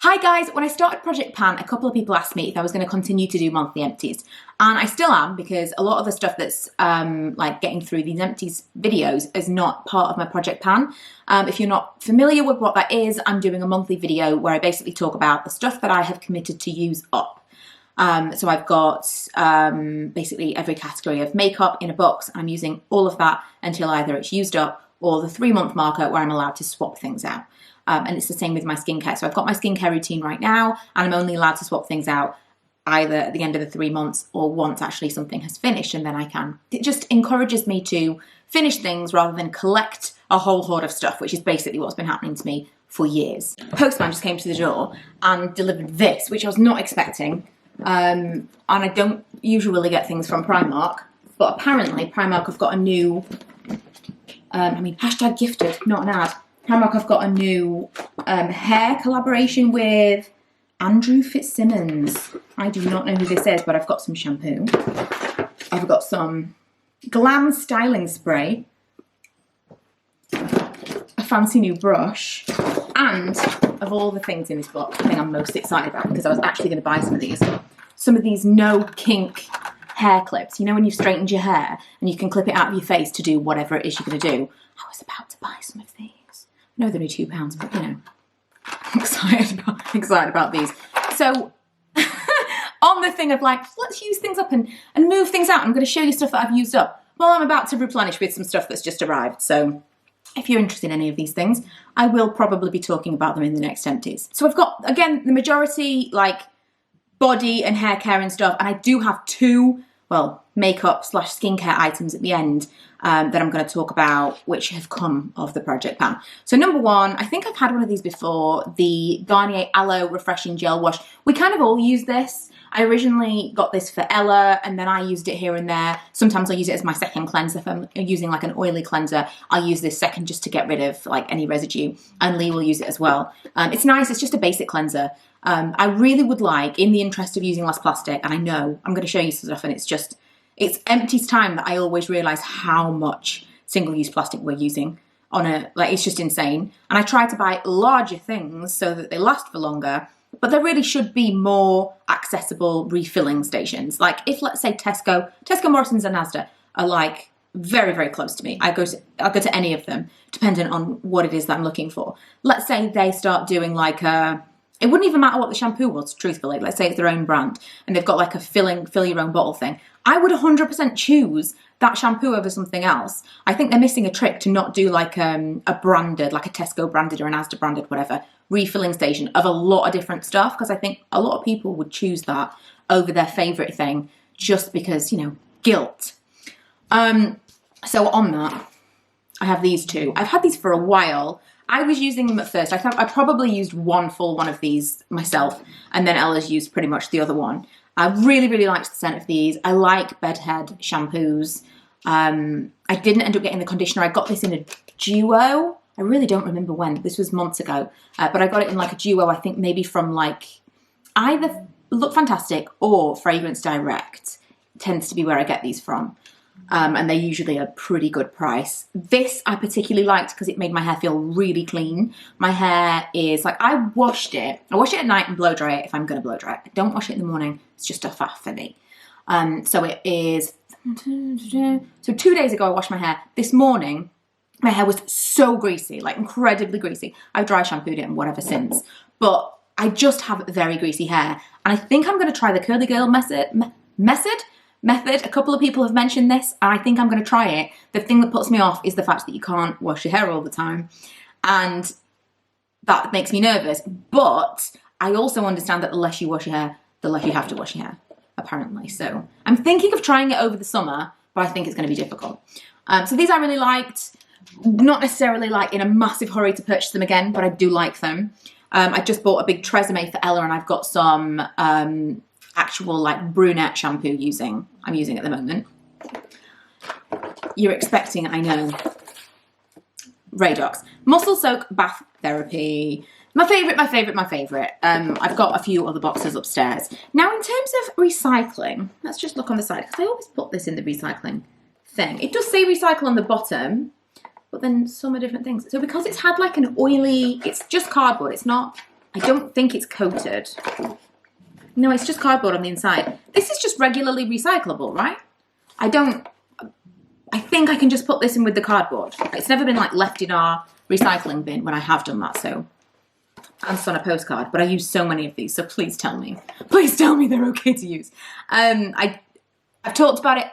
Hi guys, when I started Project Pan, a couple of people asked me if I was going to continue to do monthly empties. And I still am, because a lot of the stuff that's like getting through these empties videos is not part of my Project Pan. If you're not familiar with what that is, I'm doing a monthly video where I basically talk about the stuff that I have committed to use up. So I've got basically every category of makeup in a box. I'm using all of that until either it's used up or the 3-month marker where I'm allowed to swap things out. And it's the same with my skincare. So I've got my skincare routine right now, and I'm only allowed to swap things out either at the end of the 3 months or once actually something has finished, and then I can. It just encourages me to finish things rather than collect a whole hoard of stuff, which is basically what's been happening to me for years. The postman just came to the door and delivered this, which I was not expecting. And I don't usually get things from Primark, but apparently Primark have got a new, hashtag gifted, not an ad. Primark have got a new hair collaboration with Andrew Fitzsimmons. I do not know who this is, but I've got some shampoo. I've got some glam styling spray, a fancy new brush, and of all the things in this box, the thing I'm most excited about, because I was actually going to buy some of these no kink hair clips. You know when you've straightened your hair and you can clip it out of your face to do whatever it is you're going to do? I was about to buy some of these. No, they're only £2, but you know, excited about these. So on the thing of like, let's use things up and move things out, I'm going to show you stuff that I've used up. Well, I'm about to replenish with some stuff that's just arrived. So if you're interested in any of these things, I will probably be talking about them in the next empties. So I've got, again, the majority like body and hair care and stuff. And I do have two, well, makeup / skincare items at the end that I'm going to talk about, which have come of the Project Pan. So number one, I think I've had one of these before, the Garnier Aloe Refreshing Gel Wash. We kind of all use this. I originally got this for Ella, and then I used it here and there. Sometimes I use it as my second cleanser. If I'm using like an oily cleanser, I'll use this second just to get rid of like any residue, and Lee will use it as well. It's nice, it's just a basic cleanser. I really would like, in the interest of using less plastic, and I know I'm going to show you some stuff, and it's empties time that I always realise how much single-use plastic we're using on it's just insane. And I try to buy larger things so that they last for longer, but there really should be more accessible refilling stations. Like if, let's say, Tesco, Morrison's and Asda are like very, very close to me. I'll go to any of them, depending on what it is that I'm looking for. Let's say they start doing like it wouldn't even matter what the shampoo was, truthfully. Let's say it's their own brand and they've got like a fill your own bottle thing. I would 100% choose that shampoo over something else. I think they're missing a trick to not do like a branded, like a Tesco branded or an Asda branded, whatever, refilling station of a lot of different stuff. Because I think a lot of people would choose that over their favourite thing just because, you know, guilt. So on that, I have these two. I've had these for a while. I was using them at first. I thought I probably used one full one of these myself, and then Ella's used pretty much the other one. I really, really liked the scent of these. I like bedhead shampoos. I didn't end up getting the conditioner. I got this in a duo. I really don't remember when. This was months ago. But I got it in like a duo, I think maybe from like either Look Fantastic or Fragrance Direct tends to be where I get these from. And they're usually a pretty good price. This I particularly liked because it made my hair feel really clean. My hair is like, I wash it at night and blow dry it if I'm going to blow dry it. I don't wash it in the morning. It's just a faff for me. So it is, so 2 days ago I washed my hair. This morning, my hair was so greasy, like incredibly greasy. I've dry shampooed it and whatever since. But I just have very greasy hair. And I think I'm going to try the curly girl method. A couple of people have mentioned this, and I think I'm going to try it. The thing that puts me off is the fact that you can't wash your hair all the time, and that makes me nervous. But I also understand that the less you wash your hair, the less you have to wash your hair, apparently. So I'm thinking of trying it over the summer, but I think it's going to be difficult. So these I really liked. Not necessarily like in a massive hurry to purchase them again, but I do like them. I just bought a big Tresemme for Ella, and I've got some actual like brunette shampoo I'm using at the moment. You're expecting, I know, Radox. Muscle Soak Bath Therapy. My favourite. I've got a few other boxes upstairs. Now in terms of recycling, let's just look on the side, because I always put this in the recycling thing. It does say recycle on the bottom, but then some are different things. So because it's had like an oily, it's just cardboard, it's not I don't think it's coated. No, it's just cardboard on the inside. This is just regularly recyclable, right? I think I can just put this in with the cardboard. It's never been like left in our recycling bin when I have done that, so. And it's on a postcard, but I use so many of these, so please tell me. Please tell me they're okay to use. I've talked about it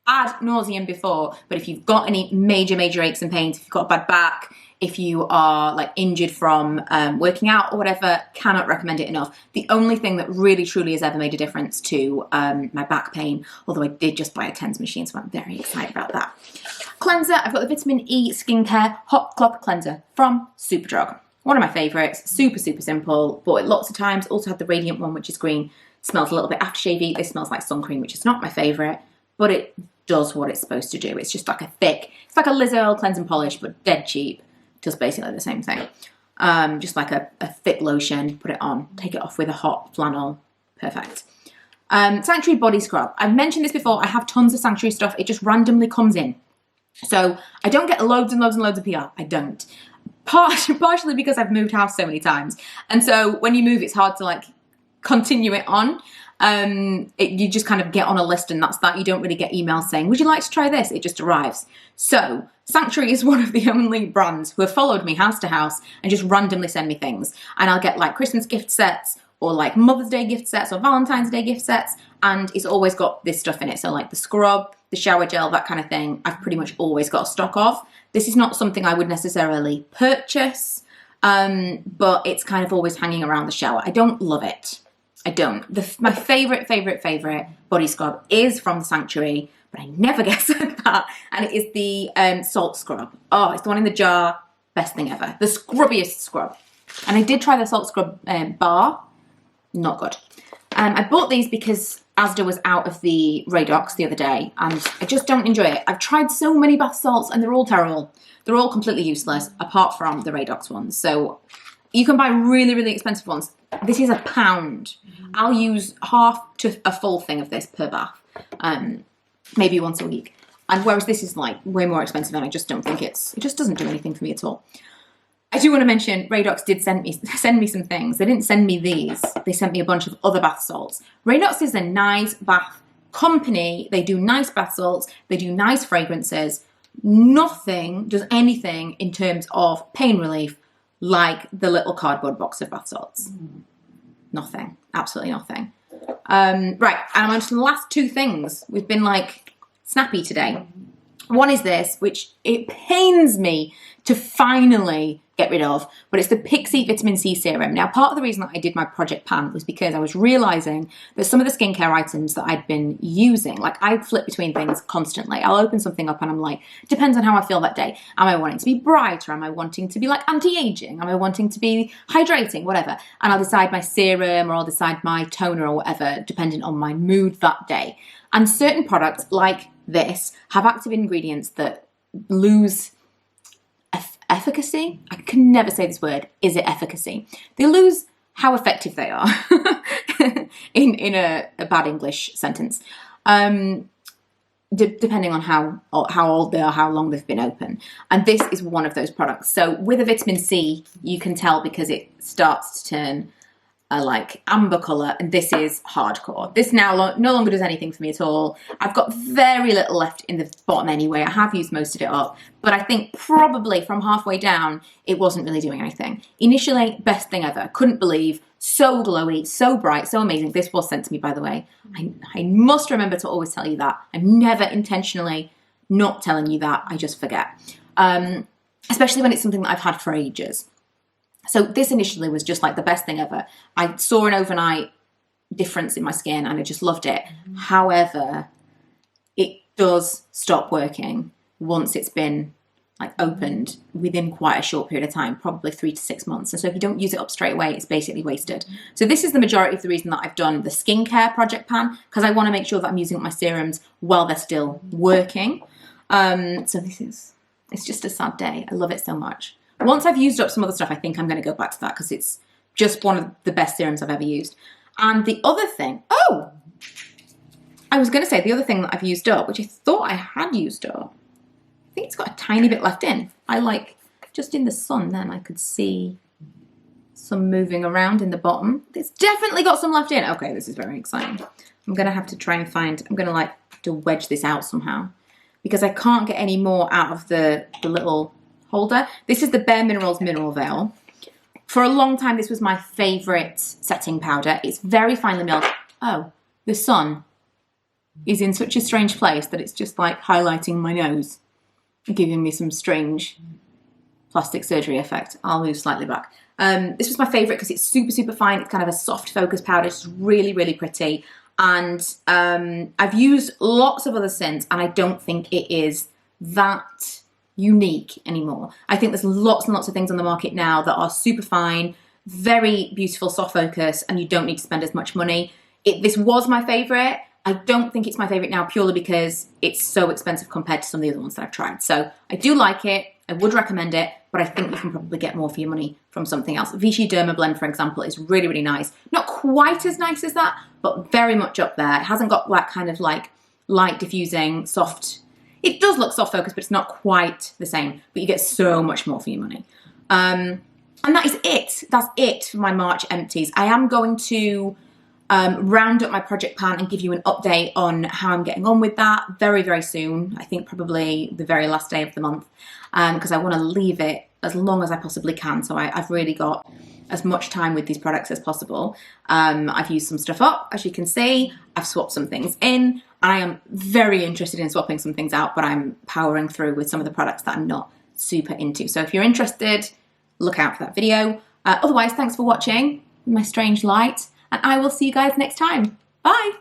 ad nauseum before, but if you've got any major aches and pains, if you've got a bad back, if you are like injured from working out or whatever, cannot recommend it enough. The only thing that really truly has ever made a difference to my back pain, although I did just buy a TENS machine, so I'm very excited about that. Cleanser, I've got the Vitamin E Skincare Hot Cloth Cleanser from Superdrug. One of my favourites, super simple, bought it lots of times. Also had the Radiant one, which is green, smells a little bit aftershave-y. This smells like sun cream, which is not my favourite, but it does what it's supposed to do. It's just like it's like a Liz Earle cleanse and polish, but dead cheap. Does basically the same thing. Just like a thick lotion, put it on, take it off with a hot flannel, perfect. Sanctuary body scrub. I've mentioned this before, I have tons of Sanctuary stuff, it just randomly comes in. So I don't get loads and loads of PR, I don't. Partially because I've moved house so many times. And so when you move, it's hard to like continue it on. You just kind of get on a list and that's that. You don't really get emails saying, would you like to try this? It just arrives. So Sanctuary is one of the only brands who have followed me house to house and just randomly send me things. And I'll get like Christmas gift sets or like Mother's Day gift sets or Valentine's Day gift sets. And it's always got this stuff in it. So like the scrub, the shower gel, that kind of thing, I've pretty much always got a stock of. This is not something I would necessarily purchase, but it's kind of always hanging around the shower. I don't love it. I don't. My favourite body scrub is from the Sanctuary, but I never get sent that. And it is the salt scrub. Oh, it's the one in the jar. Best thing ever. The scrubbiest scrub. And I did try the salt scrub bar. Not good. I bought these because Asda was out of the Radox the other day and I just don't enjoy it. I've tried so many bath salts and they're all terrible. They're all completely useless apart from the Radox ones. So you can buy really expensive ones. This is £1. I'll use half to a full thing of this per bath, maybe once a week. And whereas this is like way more expensive and I just don't think it just doesn't do anything for me at all. I do want to mention, Radox did send me some things. They didn't send me these. They sent me a bunch of other bath salts. Radox is a nice bath company. They do nice bath salts. They do nice fragrances. Nothing does anything in terms of pain relief like the little cardboard box of bath salts. Nothing. Absolutely nothing. Right, and I'm on to the last two things. We've been like snappy today. One is this, which it pains me to finally get rid of, but it's the Pixie Vitamin C Serum. Now, part of the reason that I did my project pan was because I was realising that some of the skincare items that I'd been using, like I flip between things constantly. I'll open something up and I'm like, depends on how I feel that day. Am I wanting to be brighter? Am I wanting to be like anti-aging? Am I wanting to be hydrating? Whatever. And I'll decide my serum or I'll decide my toner or whatever, depending on my mood that day. And certain products like this have active ingredients that lose efficacy. I can never say this word. Is it efficacy? They lose how effective they are in a bad English sentence, depending on how old they are, how long they've been open. And this is one of those products. So with a vitamin C, you can tell because it starts to turn a like amber colour, and this is hardcore. This now no longer does anything for me at all. I've got very little left in the bottom anyway. I have used most of it up, but I think probably from halfway down, it wasn't really doing anything. Initially, best thing ever. Couldn't believe. So glowy, so bright, so amazing. This was sent to me, by the way. I must remember to always tell you that. I'm never intentionally not telling you that. I just forget. Especially when it's something that I've had for ages. So this initially was just like the best thing ever. I saw an overnight difference in my skin and I just loved it. However, it does stop working once it's been like opened within quite a short period of time, probably 3 to 6 months. And so if you don't use it up straight away, it's basically wasted. So this is the majority of the reason that I've done the skincare project pan, because I want to make sure that I'm using up my serums while they're still working. So it's just a sad day. I love it so much. Once I've used up some other stuff, I think I'm going to go back to that because it's just one of the best serums I've ever used. And the other thing, I was going to say the other thing that I've used up, which I thought I had used up, I think it's got a tiny bit left in. I like, just in the sun then I could see some moving around in the bottom. It's definitely got some left in. Okay, this is very exciting. I'm gonna have to try and find, I'm gonna like have to wedge this out somehow because I can't get any more out of the little holder. This is the Bare Minerals Mineral Veil. For a long time, this was my favorite setting powder. It's very finely milled. Oh, the sun is in such a strange place that it's just like highlighting my nose and giving me some strange plastic surgery effect. I'll move slightly back. This was my favorite because it's super, super fine. It's kind of a soft focus powder. It's really, really pretty. And I've used lots of other scents and I don't think it is that unique anymore. I think there's lots and lots of things on the market now that are super fine, very beautiful soft focus, and you don't need to spend as much money. This was my favorite. I don't think it's my favorite now purely because it's so expensive compared to some of the other ones that I've tried. So I do like it. I would recommend it, but I think you can probably get more for your money from something else. Vichy Derma Blend, for example, is really, really nice. Not quite as nice as that, but very much up there. It hasn't got that kind of like light diffusing, soft. It does look soft focus, but it's not quite the same, but you get so much more for your money. And that is it. That's it for my March empties. I am going to round up my project pan and give you an update on how I'm getting on with that very, very soon. I think probably the very last day of the month, because I want to leave it as long as I possibly can. So I've really got as much time with these products as possible. I've used some stuff up, as you can see. I've swapped some things in. I am very interested in swapping some things out, but I'm powering through with some of the products that I'm not super into. So if you're interested, look out for that video. Otherwise, thanks for watching my strange light, and I will see you guys next time. Bye.